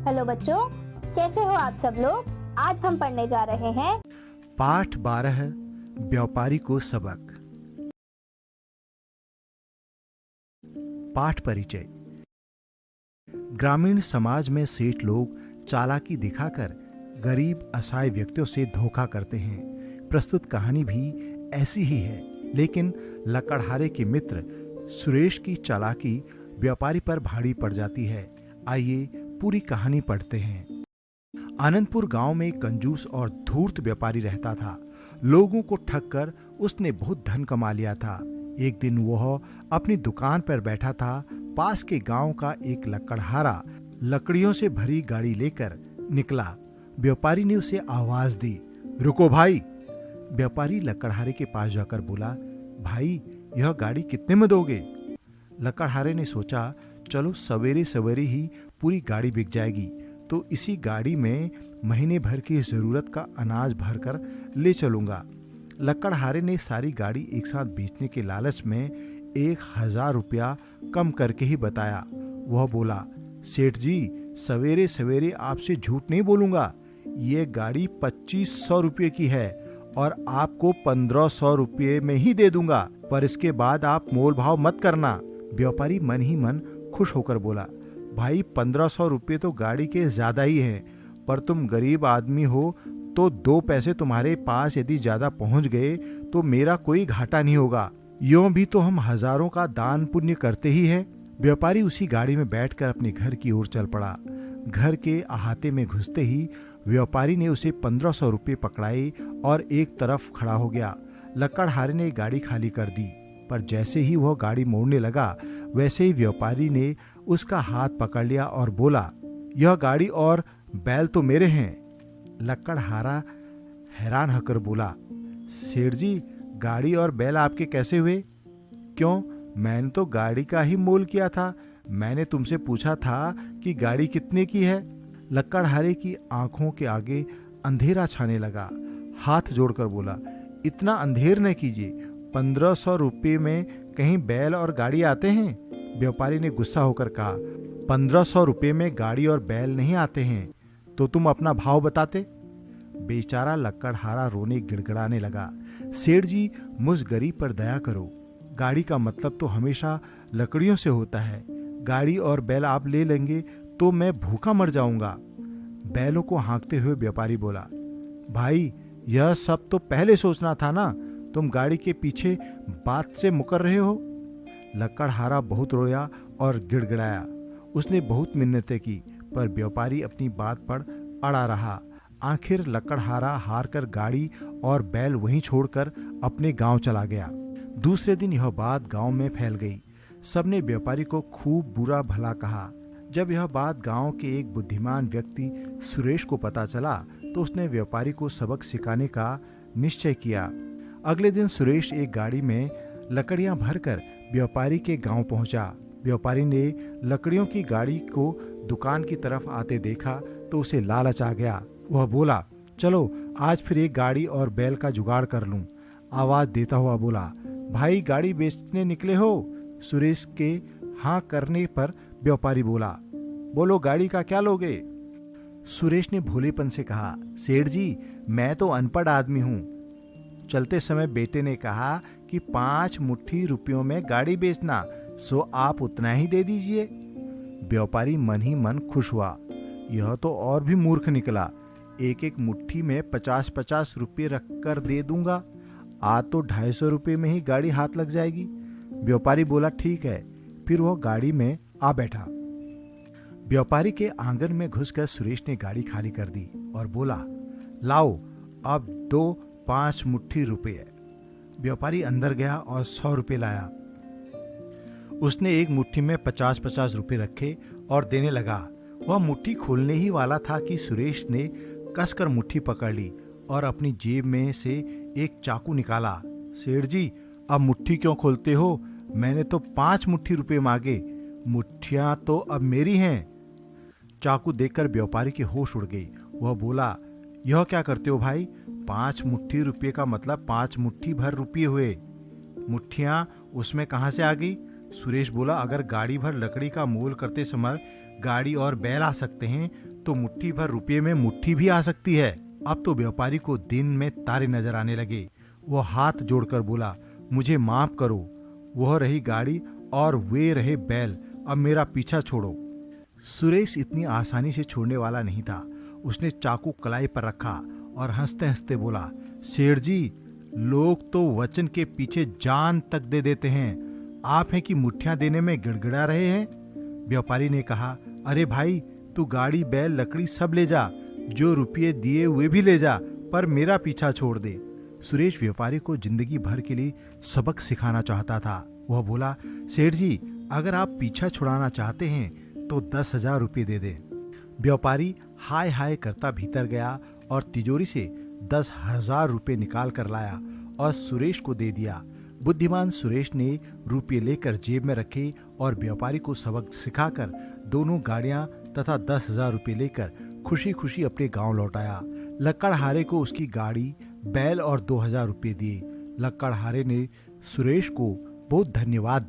Hello बच्चों, कैसे हो आप सब लोग। आज हम पढ़ने जा रहे हैं पाठ 12 व्यापारी को सबक। पाठ परिचय। ग्रामीण समाज में सेठ लोग चालाकी दिखाकर गरीब असहाय व्यक्तियों से धोखा करते हैं। प्रस्तुत कहानी भी ऐसी ही है, लेकिन लकड़हारे के मित्र सुरेश की चालाकी व्यापारी पर भारी पड़ जाती है। आइए पूरी कहानी पढ़ते हैं। आनंदपुर गांव में एक कंजूस और धूर्त व्यापारी रहता था। लोगों को ठग कर उसने बहुत धन कमा लिया था। एक दिन वह अपनी दुकान पर बैठा था। पास के गांव का एक लकड़हारा लकड़ियों से भरी गाड़ी लेकर निकला। व्यापारी ने उसे आवाज दी, रुको भाई। व्यापारी लकड़हारे के पास जाकर बोला, भाई यह गाड़ी कितने में दोगे? लकड़हारे ने सोचा, चलो सवेरे सवेरे ही पूरी गाड़ी बिक जाएगी, तो इसी गाड़ी में महीने भर की जरूरत का अनाज भरकर ले चलूंगा। लकड़हारे ने सारी गाड़ी एक साथ बेचने के लालच में 1000 रुपया कम करके ही बताया। वह बोला, सेठ जी सवेरे सवेरे आपसे झूठ नहीं बोलूंगा, ये गाड़ी 2500 रुपये की है और आपको 1500 रुपये में ही दे दूंगा, पर इसके बाद आप मोल भाव मत करना। व्यापारी मन ही मन खुश होकर बोला, भाई 1500 रुपये तो गाड़ी के ज्यादा ही हैं, पर तुम गरीब आदमी हो तो 2 पैसे तुम्हारे पास यदि ज्यादा पहुंच गए तो मेरा कोई घाटा नहीं होगा। यूं भी तो हम हजारों का दान पुण्य करते ही हैं। व्यापारी उसी गाड़ी में बैठकर अपने घर की ओर चल पड़ा। घर के अहाते में घुसते ही व्यापारी ने उसे 1500 रुपये पकड़ाए और एक तरफ खड़ा हो गया। लकड़हारे ने गाड़ी खाली कर दी, पर जैसे ही वह गाड़ी मोड़ने लगा वैसे ही व्यापारी ने उसका हाथ पकड़ लिया और बोला, यह गाड़ी और बैल तो मेरे हैं। लकड़हारा हैरान होकर बोला, सेठ जी गाड़ी और बैल आपके कैसे हुए? क्यों, मैंने तो गाड़ी का ही मोल किया था। मैंने तुमसे पूछा था कि गाड़ी कितने की है। लकड़हारे की आंखों के आगे अंधेरा छाने लगा। हाथ जोड़कर बोला, इतना अंधेर न कीजिए, 1500 रुपये में कहीं बैल और गाड़ी आते हैं? व्यापारी ने गुस्सा होकर कहा, 1500 रुपये में गाड़ी और बैल नहीं आते हैं, तो तुम अपना भाव बताते। बेचारा लकड़हारा रोने गिड़गिड़ाने लगा, सेठ जी मुझ गरीब पर दया करो, गाड़ी का मतलब तो हमेशा लकड़ियों से होता है। गाड़ी और बैल आप ले लेंगे तो मैं भूखा मर जाऊंगा। बैलों को हाँकते हुए व्यापारी बोला, भाई यह सब तो पहले सोचना था ना, तुम गाड़ी के पीछे बात से मुकर रहे हो। लकड़हारा बहुत रोया और गिड़गिड़ाया। उसने बहुत मिन्नतें की, पर व्यापारी अपनी बात पर अड़ा रहा। आखिर लकड़हारा हार कर गाड़ी और बैल वहीं छोड़कर अपने गांव चला गया। दूसरे दिन यह बात गांव में फैल गई। सबने व्यापारी को खूब बुरा भला कहा। जब यह बात गांव के एक बुद्धिमान व्यक्ति सुरेश को पता चला तो उसने व्यापारी को सबक सिखाने का निश्चय किया। अगले दिन सुरेश एक गाड़ी में लकड़ियां भरकर व्यापारी के गांव पहुंचा। व्यापारी ने लकड़ियों की गाड़ी को दुकान की तरफ आते देखा तो उसे लालच आ गया। वह बोला, चलो आज फिर एक गाड़ी और बैल का जुगाड़ कर लूं। आवाज देता हुआ बोला, भाई गाड़ी बेचने निकले हो? सुरेश के हाँ करने पर व्यापारी बोला, बोलो गाड़ी का क्या लोगे? सुरेश ने भोलेपन से कहा, सेठ जी मैं तो अनपढ़ आदमी हूं। चलते समय बेटे ने कहा कि 5 मुट्ठी रुपयों में गाड़ी बेचना, सो आप उतना ही दे दीजिए। व्यापारी मन ही मन खुश हुआ। यह तो और भी मूर्ख निकला, एक एक मुट्ठी में 50-50 रुपये रखकर दे दूंगा। आज तो 250 रुपये में ही गाड़ी हाथ लग जाएगी। व्यापारी बोला, ठीक है। फिर वह गाड़ी में आ बैठा। व्यापारी के आंगन में घुसकर सुरेश ने गाड़ी खाली कर दी और बोला, लाओ अब दो 5 मुट्ठी रुपये। व्यापारी अंदर गया और 100 रुपये लाया। उसने एक मुट्ठी में 50-50 रुपये रखे और देने लगा। वह मुट्ठी खोलने ही वाला था कि सुरेश ने कसकर मुट्ठी पकड़ ली और अपनी जेब में से एक चाकू निकाला। सेठ जी अब मुट्ठी क्यों खोलते हो? मैंने तो 5 मुट्ठी रुपये मांगे, मुट्ठियां तो अब मेरी हैं। चाकू देखकर व्यापारी के होश उड़ गई। वह बोला, यह क्या करते हो भाई? 5 मुट्ठी रुपये का मतलब 5 मुट्ठी भर रुपये हुए, मुट्ठियां उसमें कहां से आ गई? सुरेश बोला, अगर गाड़ी भर लकड़ी का मोल करते समय गाड़ी और बैल आ सकते हैं तो मुट्ठी भर रुपये में मुट्ठी भी आ सकती है। अब तो व्यापारी को दिन में तारे नजर आने लगे। वो हाथ जोड़कर बोला, मुझे माफ करो। वह रही गाड़ी और वे रहे बैल, अब मेरा पीछा छोड़ो। सुरेश इतनी आसानी से छोड़ने वाला नहीं था। उसने चाकू कलाई पर रखा और हंसते हंसते बोला, सेठ जी, लोग तो वचन के पीछे जान तक दे देते हैं, आप हैं कि मुट्ठियां देने में गिड़गिड़ा रहे हैं। व्यापारी ने कहा, अरे भाई, तू गाड़ी बैल लकड़ी सब ले जा, जो रुपये दिए हुए भी ले जा, पर मेरा पीछा छोड़ दे। सुरेश व्यापारी को जिंदगी भर के लिए सबक सिखाना चाहता था। वह बोला, सेठ जी, अगर आप पीछा छुड़ाना चाहते हैं तो 10,000 रुपये दे दें। व्यापारी हाय हाय करता भीतर गया और तिजोरी से 10,000 रुपये निकाल कर लाया और सुरेश को दे दिया। बुद्धिमान सुरेश ने रुपये लेकर जेब में रखे और व्यापारी को सबक सिखाकर दोनों गाड़ियां तथा 10,000 रुपये लेकर खुशी खुशी अपने गांव लौट आया। लकड़हारे को उसकी गाड़ी, बैल और 2,000 रुपये दिए। लकड़हारे ने सुरेश को बहुत धन्यवाद दिया।